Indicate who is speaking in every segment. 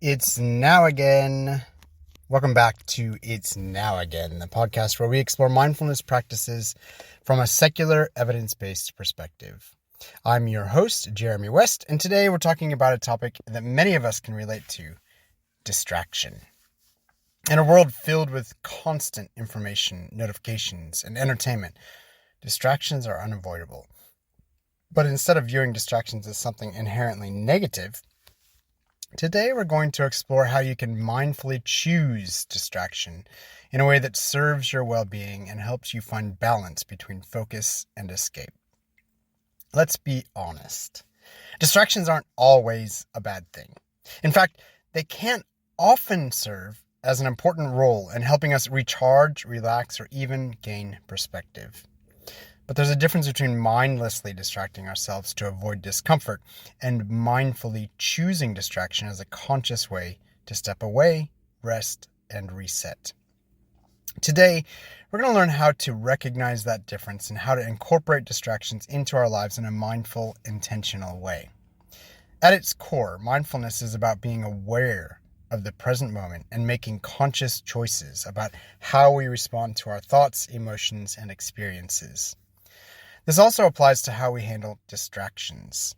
Speaker 1: It's Now Again. Welcome back to It's Now Again, the podcast where we explore mindfulness practices from a secular, evidence-based perspective. I'm your host, Jeremy West, and today we're talking about a topic that many of us can relate to: distraction. In a world filled with constant information, notifications, and entertainment, distractions are unavoidable. But instead of viewing distractions as something inherently negative, today we're going to explore how you can mindfully choose distraction in a way that serves your well-being and helps you find balance between focus and escape. Let's be honest. Distractions aren't always a bad thing. In fact, they can often serve as an important role in helping us recharge, relax, or even gain perspective. But there's a difference between mindlessly distracting ourselves to avoid discomfort and mindfully choosing distraction as a conscious way to step away, rest, and reset. Today, we're going to learn how to recognize that difference and how to incorporate distractions into our lives in a mindful, intentional way. At its core, mindfulness is about being aware of the present moment and making conscious choices about how we respond to our thoughts, emotions, and experiences. This also applies to how we handle distractions.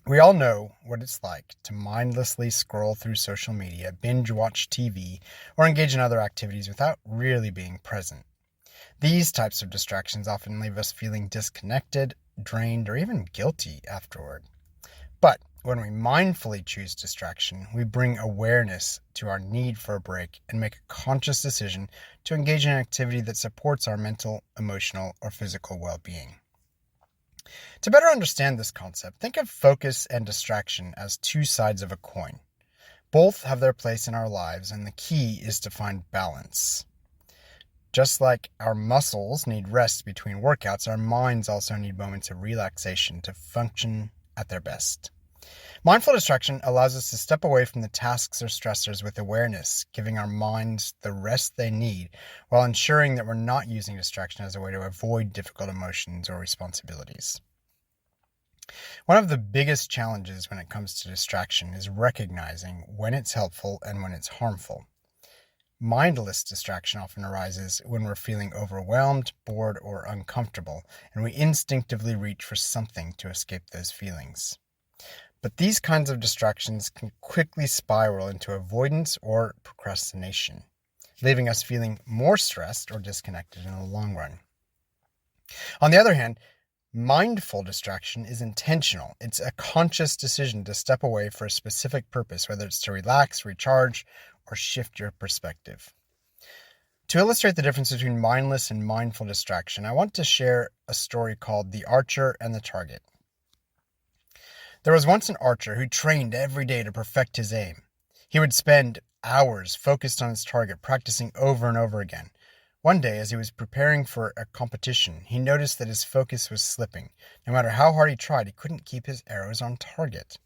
Speaker 1: We all know what it's like to mindlessly scroll through social media, binge watch TV, or engage in other activities without really being present. These types of distractions often leave us feeling disconnected, drained, or even guilty afterward. But when we mindfully choose distraction, we bring awareness to our need for a break and make a conscious decision to engage in an activity that supports our mental, emotional, or physical well-being. To better understand this concept, think of focus and distraction as two sides of a coin. Both have their place in our lives, and the key is to find balance. Just like our muscles need rest between workouts, our minds also need moments of relaxation to function at their best. Mindful distraction allows us to step away from the tasks or stressors with awareness, giving our minds the rest they need while ensuring that we're not using distraction as a way to avoid difficult emotions or responsibilities. One of the biggest challenges when it comes to distraction is recognizing when it's helpful and when it's harmful. Mindless distraction often arises when we're feeling overwhelmed, bored, or uncomfortable, and we instinctively reach for something to escape those feelings. But these kinds of distractions can quickly spiral into avoidance or procrastination, leaving us feeling more stressed or disconnected in the long run. On the other hand, mindful distraction is intentional. It's a conscious decision to step away for a specific purpose, whether it's to relax, recharge, or shift your perspective. To illustrate the difference between mindless and mindful distraction, I want to share a story called The Archer and the Target. There was once an archer who trained every day to perfect his aim. He would spend hours focused on his target, practicing over and over again. One day, as he was preparing for a competition, he noticed that his focus was slipping. No matter how hard he tried, he couldn't keep his arrows on target.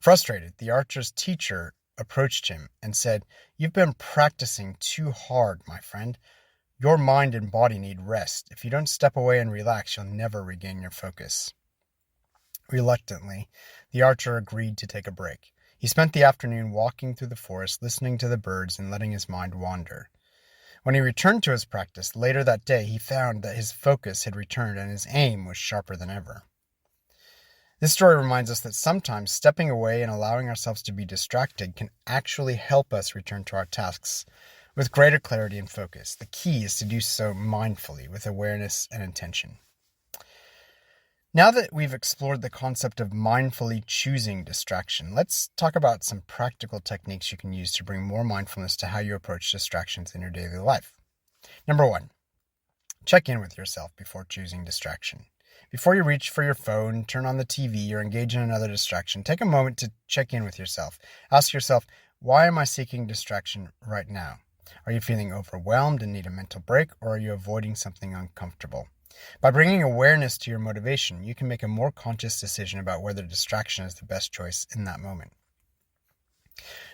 Speaker 1: Frustrated, the archer's teacher approached him and said, "You've been practicing too hard, my friend. Your mind and body need rest. If you don't step away and relax, you'll never regain your focus." Reluctantly, the archer agreed to take a break. He spent the afternoon walking through the forest, listening to the birds and letting his mind wander. When he returned to his practice later that day, he found that his focus had returned and his aim was sharper than ever. This story reminds us that sometimes stepping away and allowing ourselves to be distracted can actually help us return to our tasks with greater clarity and focus. The key is to do so mindfully, with awareness and intention. Now that we've explored the concept of mindfully choosing distraction, let's talk about some practical techniques you can use to bring more mindfulness to how you approach distractions in your daily life. Number 1, check in with yourself before choosing distraction. Before you reach for your phone, turn on the TV, or engage in another distraction, take a moment to check in with yourself. Ask yourself, why am I seeking distraction right now? Are you feeling overwhelmed and need a mental break, or are you avoiding something uncomfortable? By bringing awareness to your motivation, you can make a more conscious decision about whether distraction is the best choice in that moment.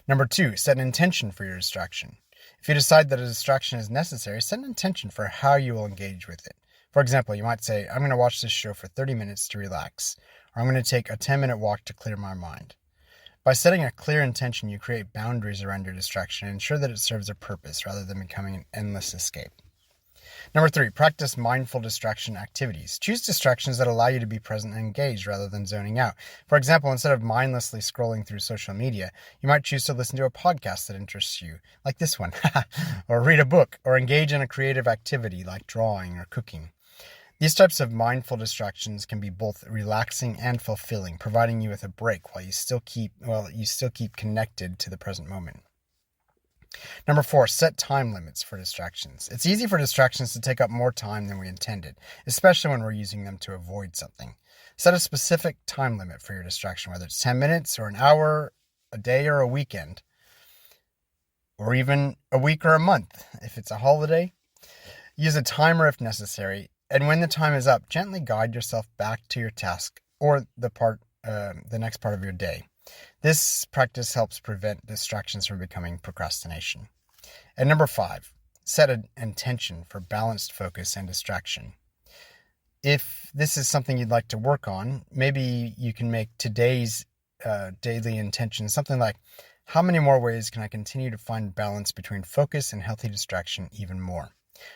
Speaker 1: Number 2, set an intention for your distraction. If you decide that a distraction is necessary, set an intention for how you will engage with it. For example, you might say, I'm going to watch this show for 30 minutes to relax, or I'm going to take a 10-minute walk to clear my mind. By setting a clear intention, you create boundaries around your distraction and ensure that it serves a purpose rather than becoming an endless escape. Number 3, practice mindful distraction activities. Choose distractions that allow you to be present and engaged rather than zoning out. For example, instead of mindlessly scrolling through social media, you might choose to listen to a podcast that interests you, like this one, or read a book, or engage in a creative activity like drawing or cooking. These types of mindful distractions can be both relaxing and fulfilling, providing you with a break while you still keep connected to the present moment. Number 4, set time limits for distractions. It's easy for distractions to take up more time than we intended, especially when we're using them to avoid something. Set a specific time limit for your distraction, whether it's 10 minutes or an hour, a day or a weekend, or even a week or a month. If it's a holiday, use a timer if necessary, and when the time is up, gently guide yourself back to your task or the next part of your day. This practice helps prevent distractions from becoming procrastination. And number 5, set an intention for balanced focus and distraction. If this is something you'd like to work on, maybe you can make today's daily intention something like, how many more ways can I continue to find balance between focus and healthy distraction even more?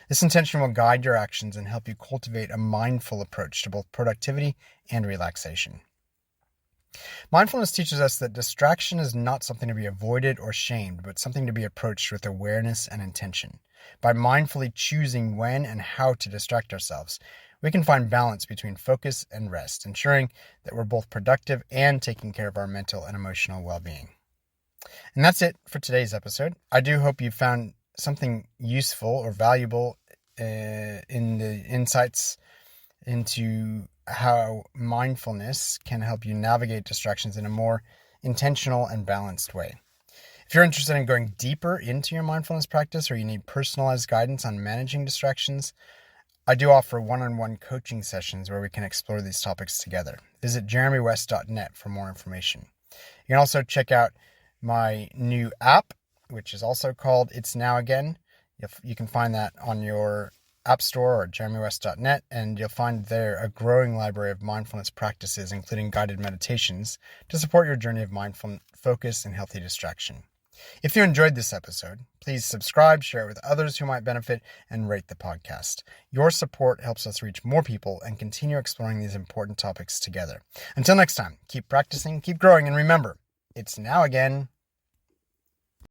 Speaker 1: This intention will guide your actions and help you cultivate a mindful approach to both productivity and relaxation. Mindfulness teaches us that distraction is not something to be avoided or shamed, but something to be approached with awareness and intention. By mindfully choosing when and how to distract ourselves, we can find balance between focus and rest, ensuring that we're both productive and taking care of our mental and emotional well-being. And that's it for today's episode. I do hope you found something useful or valuable in the insights into how mindfulness can help you navigate distractions in a more intentional and balanced way. If you're interested in going deeper into your mindfulness practice or you need personalized guidance on managing distractions, I do offer one-on-one coaching sessions where we can explore these topics together. Visit jeremywest.net for more information. You can also check out my new app, which is also called It's Now Again. You can find that on your App Store or jeremywest.net, and you'll find there a growing library of mindfulness practices, including guided meditations, to support your journey of mindful focus and healthy distraction. If you enjoyed this episode, please subscribe, share it with others who might benefit, and rate the podcast. Your support helps us reach more people and continue exploring these important topics together. Until next time, keep practicing, keep growing, and remember, it's now again.